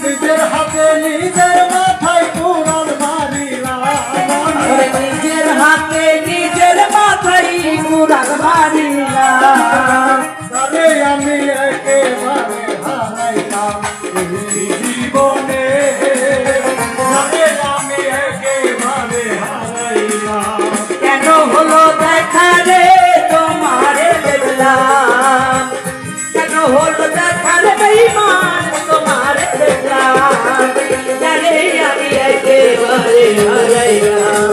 নিজের হাতে নিজের মাথায় কুড়াল মারিলাম, নিজের হাতে নিজের মাথায় কুড়াল মারিলাম। তবে আমি একেবারে হারাইলাম এই জীবনে, তবে আমি একেবারে হারাইলাম। কেন হলো দেখা রে তোমারে দেখলাম, কেন হলো দেখা রে বেঈমান তোমারে দেখলাম। জানে আমি একেবারে হারাইলাম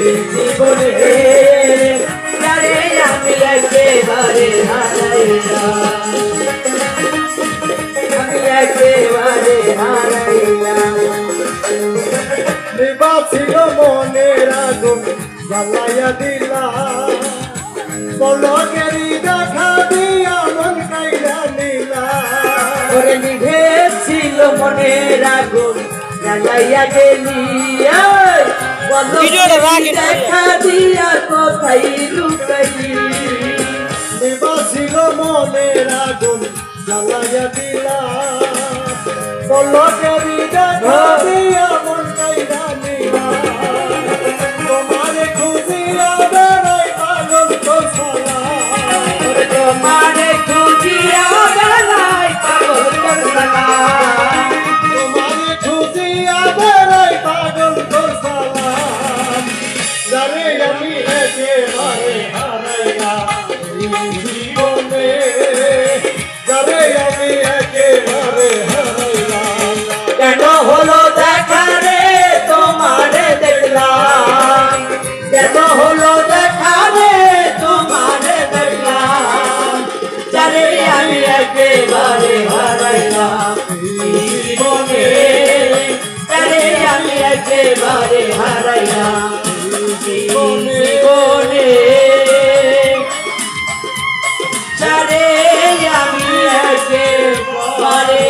এই জীবনে, জানে আমি একেবারে হারাইলাম, আমি একেবারে হারাইলাম। নিবাসিল মনের আগুন জ্বালাইয়া দিলাম, পলকেরই দেখা দিয়া মন কাইরা নিলাম। ওরে নিভেছিল মনের আগুন জ্বালাইয়া গেলি, দেখা দিয়া কোথায় লুকাইলি। নিবাসিল মনের আগুন জ্বালাইয়া দিলাম, পলকেরই দেখা দিয়া মন কাইরা নিলাম। তোমারে খুঁজিয়া বেড়াই পাগল তো সালাম, তোমারে খুঁজিয়া বেড়াই পাগল তোর সালাম, তোমারে খুঁজিয়া বেড়াই পাগল তো সালাম। যারে আমি একেবারে হারাইলাম এই জীবনে, যারে আমি একেবারে হারাইলাম। কেন হলো দেখা রে তোমারে দেখলাম, কেন হলো দেখা রে তোমারে দেখলাম। জানে আমি একেবারে হারাইলাম এই জীবনে, জানে আমি একেবারে হারাইলাম জীবনে, জানে আমি একেবারে